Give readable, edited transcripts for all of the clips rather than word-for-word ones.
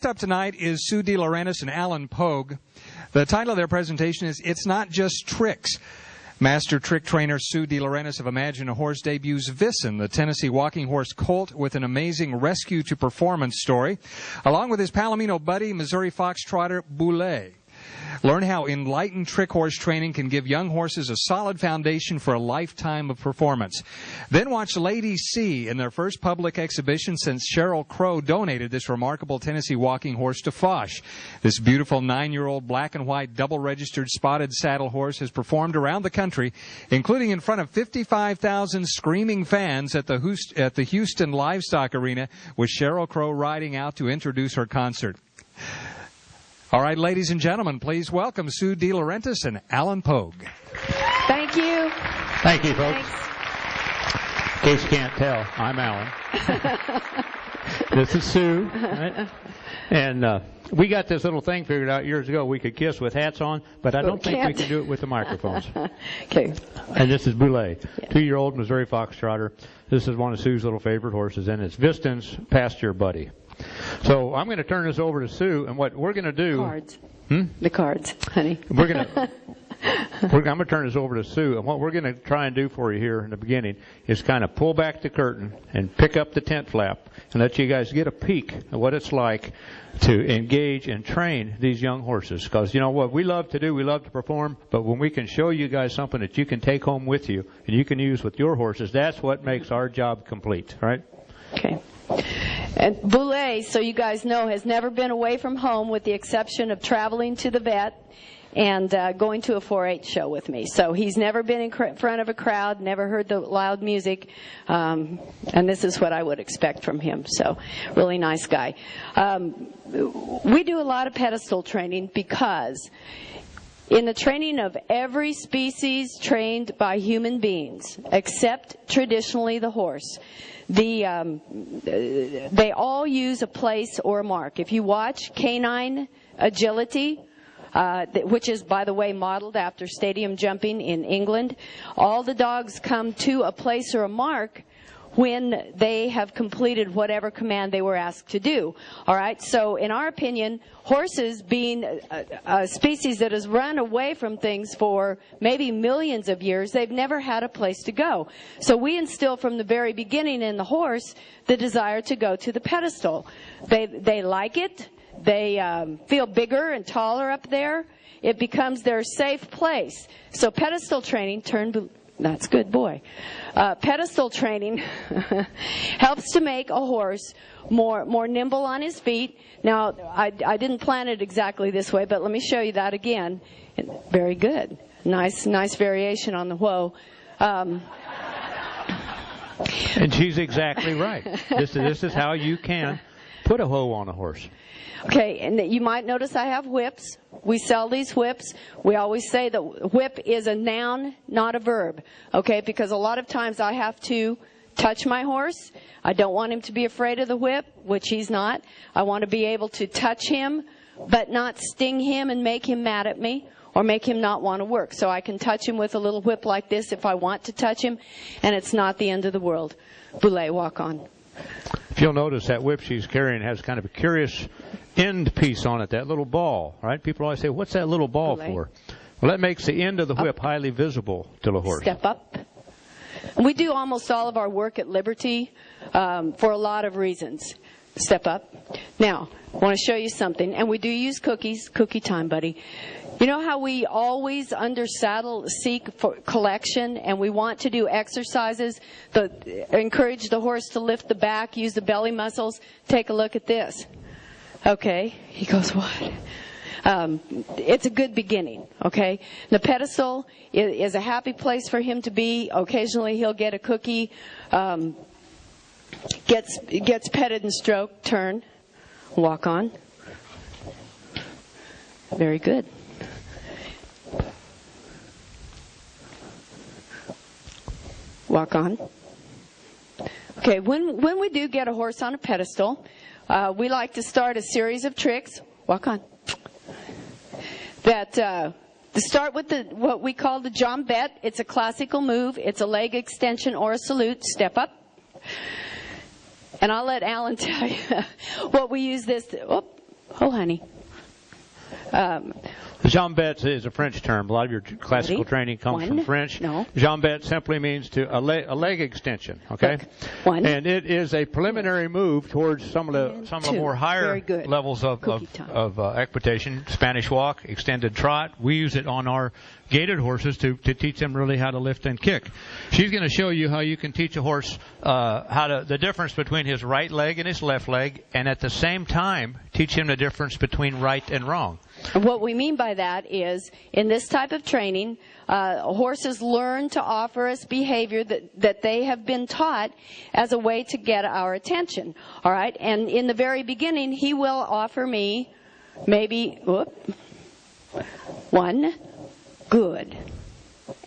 Up tonight is Sue DeLaurentis and Alan Pogue. The title of their presentation is It's Not Just Tricks. Master trick trainer Sue DeLaurentis of Imagine a Horse debuts Visson, the Tennessee walking horse colt, with an amazing rescue to performance story, along with his Palomino buddy, Missouri Foxtrotter Boulay. Learn how enlightened trick horse training can give young horses a solid foundation for a lifetime of performance. Then watch Lady C in their first public exhibition since Sheryl Crow donated this remarkable Tennessee walking horse to Foch. This beautiful 9-year-old black and white double-registered spotted saddle horse has performed around the country, including in front of 55,000 screaming fans at the Houston Livestock Arena, with Sheryl Crow riding out to introduce her concert. All right, ladies and gentlemen, please welcome Sue DeLaurentis and Alan Pogue. Thank you. Thank you, folks. Thanks. In case you can't tell, I'm Alan. This is Sue. Right? And we got this little thing figured out years ago. We could kiss with hats on, but I don't think we can do it with the microphones. Okay. And this is Boulay, yeah. 2-year-old Missouri Foxtrotter. This is one of Sue's little favorite horses, and it's Viston's pasture buddy. So I'm going to turn this over to Sue, and what we're going to do... Cards. The cards, honey. I'm going to turn this over to Sue, and what we're going to try and do for you here in the beginning is kind of pull back the curtain and pick up the tent flap and let you guys get a peek at what it's like to engage and train these young horses. Because, you know what we love to do, we love to perform, but when we can show you guys something that you can take home with you and you can use with your horses, that's what makes our job complete, right? Okay. And Boulay, so you guys know, has never been away from home with the exception of traveling to the vet and going to a 4-H show with me. So he's never been in front of a crowd, never heard the loud music, and this is what I would expect from him. So really nice guy. We do a lot of pedestal training because in the training of every species trained by human beings, except traditionally the horse, they all use a place or a mark. If you watch Canine Agility, which is, by the way, modeled after stadium jumping in England, all the dogs come to a place or a mark when they have completed whatever command they were asked to do. All right? So in our opinion, horses, being a species that has run away from things for maybe millions of years, they've never had a place to go. So we instill from the very beginning in the horse the desire to go to the pedestal. They like it. They feel bigger and taller up there. It becomes their safe place. So pedestal training that's good, boy. Pedestal training helps to make a horse more nimble on his feet. Now, I didn't plan it exactly this way, but let me show you that again. Very good. Nice variation on the whoa. And she's exactly right. This is how you can put a whoa on a horse. Okay, and you might notice I have whips. We sell these whips. We always say that whip is a noun, not a verb. Okay, because a lot of times I have to touch my horse. I don't want him to be afraid of the whip, which he's not. I want to be able to touch him, but not sting him and make him mad at me or make him not want to work. So I can touch him with a little whip like this if I want to touch him, and it's not the end of the world. Boulay, walk on. If you'll notice, that whip she's carrying has kind of a curious end piece on it, that little ball, right? People always say, what's that little ball for? Well, that makes the end of the whip highly visible to the horse. Step up. And we do almost all of our work at Liberty for a lot of reasons. Step up. Now, I want to show you something, and we do use cookies. Cookie time, buddy. You know how we always under saddle seek for collection, and we want to do exercises that encourage the horse to lift the back, use the belly muscles? Take a look at this. Okay. He goes, what? It's a good beginning, okay? The pedestal is a happy place for him to be. Occasionally he'll get a cookie, gets petted and stroked, turn, walk on. Very good. Walk on. Okay, when we do get a horse on a pedestal, we like to start a series of tricks. Walk on. To start with what we call the jambette. It's a classical move. It's a leg extension or a salute. Step up. And I'll let Alan tell you what we use this. Oh, honey. Jambette is a French term. A lot of your classical Ready? training comes One. from French. No. Jambette simply means a leg extension. Okay. Look. One. And it is a preliminary move towards some of the Two. more higher Very good. levels of Cookie time. equitation. Spanish walk, extended trot. We use it on our gaited horses to teach them really how to lift and kick. She's going to show you how you can teach a horse the difference between his right leg and his left leg, and at the same time teach him the difference between right and wrong. What we mean by that is, in this type of training, horses learn to offer us behavior that they have been taught as a way to get our attention. All right? And in the very beginning, he will offer me maybe, one, good,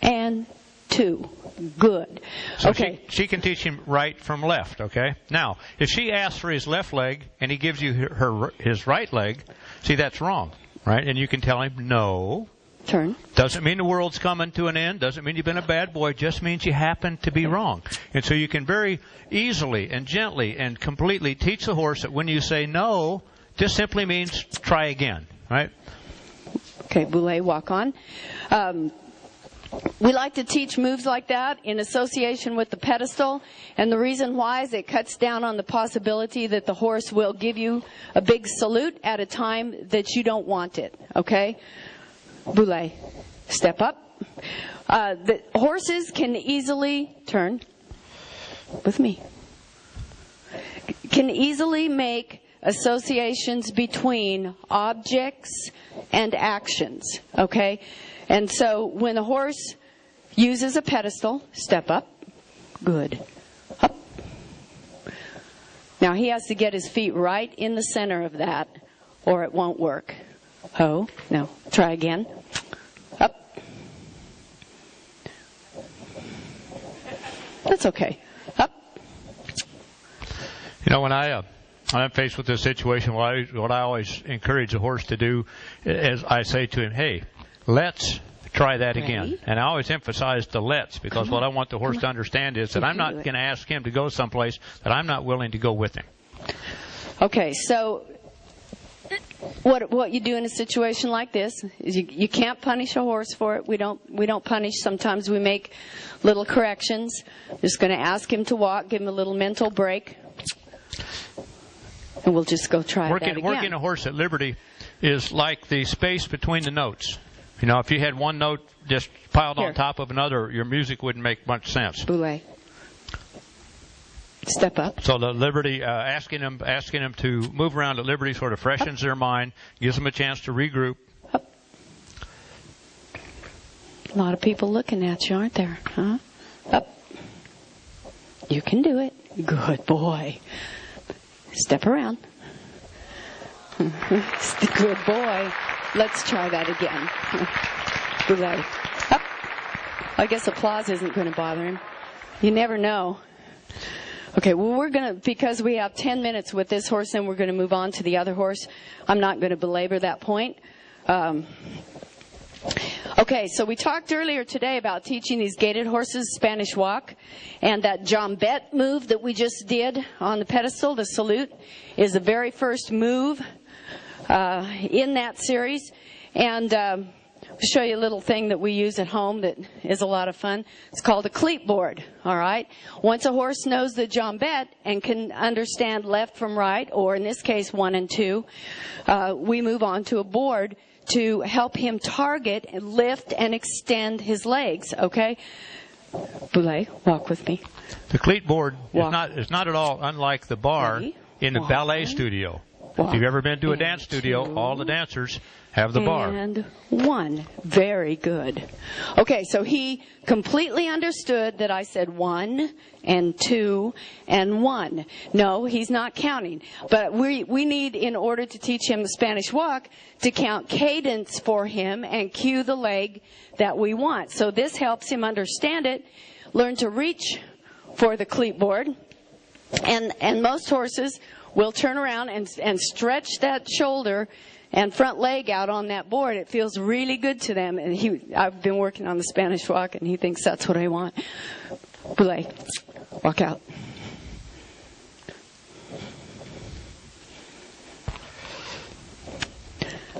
and two, good. So okay. she can teach him right from left, okay? Now, if she asks for his left leg and he gives you his right leg, see, that's wrong, right? And you can tell him, no. Turn. Doesn't mean the world's coming to an end. Doesn't mean you've been a bad boy. Just means you happen to be wrong. And so you can very easily and gently and completely teach the horse that when you say no, this simply means try again, right? Okay, Boulé, walk on. We like to teach moves like that in association with the pedestal, and the reason why is it cuts down on the possibility that the horse will give you a big salute at a time that you don't want it, okay? Boulé, step up. The horses can easily turn with me. Can easily make associations between objects and actions, okay? And so when a horse uses a pedestal, step up, good, up. Now he has to get his feet right in the center of that or it won't work. Oh, no, try again, up. That's okay, up. You know, when I'm faced with this situation, what I always encourage the horse to do is I say to him, hey, let's try that again. Ready? And I always emphasize the let's, because what I want the horse to understand is that I'm not going to ask him to go someplace that I'm not willing to go with him. Okay, so what you do in a situation like this is you can't punish a horse for it. We don't punish. Sometimes we make little corrections. Just going to ask him to walk, give him a little mental break, and we'll just go try that again. Working a horse at liberty is like the space between the notes. You know, if you had one note just piled on top of another, your music wouldn't make much sense. Boulé. Step up. So the liberty, asking them to move around at liberty sort of freshens their mind, gives them a chance to regroup. Up. A lot of people looking at you, aren't there? Huh? Up. You can do it. Good boy. Step around. Good boy. Let's try that again. Boulé. Up. I guess applause isn't going to bother him. You never know. Okay, well, because we have 10 minutes with this horse, and we're going to move on to the other horse. I'm not going to belabor that point. Okay, so we talked earlier today about teaching these gaited horses Spanish walk, and that jambette move that we just did on the pedestal, the salute, is the very first move in that series. And I'll show you a little thing that we use at home that is a lot of fun. It's called a cleat board, all right? Once a horse knows the jambette and can understand left from right, or in this case 1 and 2, we move on to a board to help him target and lift and extend his legs, okay? Boulé, walk with me. The cleat board is not at all unlike the bar Ready? in the ballet studio. If you've ever been to a dance studio, all the dancers have the bar. And 1. Very good. Okay, so he completely understood that I said 1 and 2 and 1. No, he's not counting. But we need, in order to teach him the Spanish walk, to count cadence for him and cue the leg that we want. So this helps him understand it, learn to reach for the cleat board. And most horses will turn around and stretch that shoulder and front leg out on that board. It feels really good to them. And I've been working on the Spanish walk, and he thinks that's what I want. Boulé, walk out.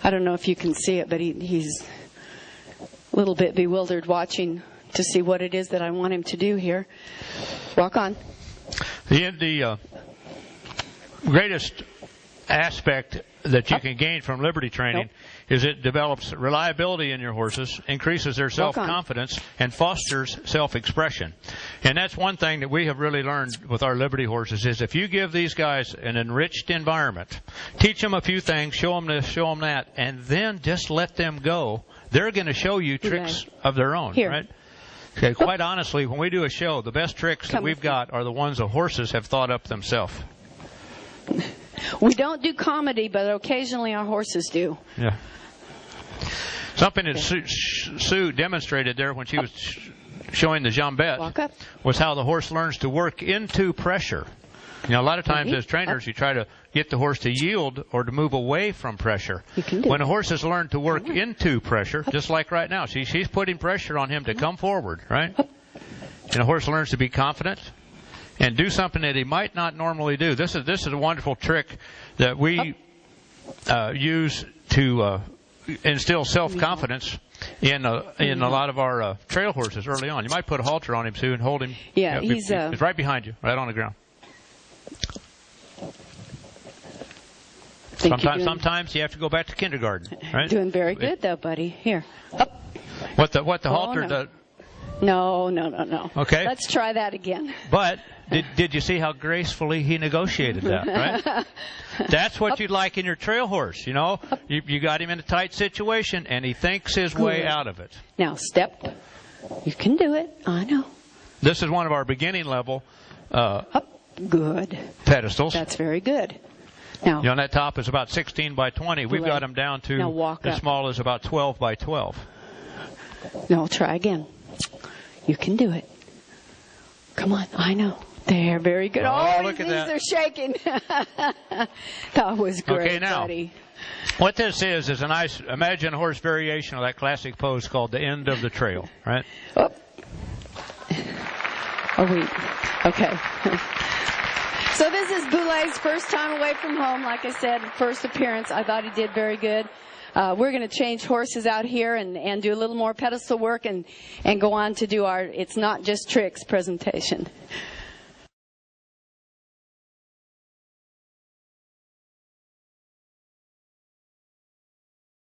I don't know if you can see it, but he's a little bit bewildered watching to see what it is that I want him to do here. Walk on. The greatest aspect that you can gain from Liberty training is it develops reliability in your horses, increases their self-confidence, and fosters self-expression. And that's one thing that we have really learned with our Liberty horses is if you give these guys an enriched environment, teach them a few things, show them this, show them that, and then just let them go, they're going to show you tricks of their own, right? Okay, quite honestly, when we do a show, the best tricks that we've got are the ones the horses have thought up themselves. We don't do comedy, but occasionally our horses do. Yeah. Something that Sue demonstrated there when she was showing the jambette was how the horse learns to work into pressure. You know, a lot of times as trainers, you try to get the horse to yield or to move away from pressure. When a horse has learned to work into pressure, just like right now, she's putting pressure on him to come forward, right? And a horse learns to be confident and do something that he might not normally do. This is a wonderful trick that we use to instill self-confidence in a lot of our trail horses early on. You might put a halter on him, Sue, and hold him. Yeah, he's right behind you, right on the ground. Sometimes you have to go back to kindergarten, right? Doing very good, though, buddy. Here. Up. What the halter does. No. Okay. Let's try that again. But did you see how gracefully he negotiated that, right? That's what you'd like in your trail horse, you know? You got him in a tight situation, and he thinks his way out of it. Now, step. You can do it. I know. This is one of our beginning level Good. pedestals. That's very good. Now, you know, that top is about 16 by 20. We've got them down to as small as about 12 by 12. No, try again. You can do it. Come on. I know. There, very good. Oh, look at that. These are shaking. That was great, okay, now, buddy. What this is a nice imagine horse variation of that classic pose called the end of the trail, right? Oh, okay. So this is Boulet's first time away from home. Like I said, first appearance. I thought he did very good. We're going to change horses out here and do a little more pedestal work and go on to do our It's Not Just Tricks presentation.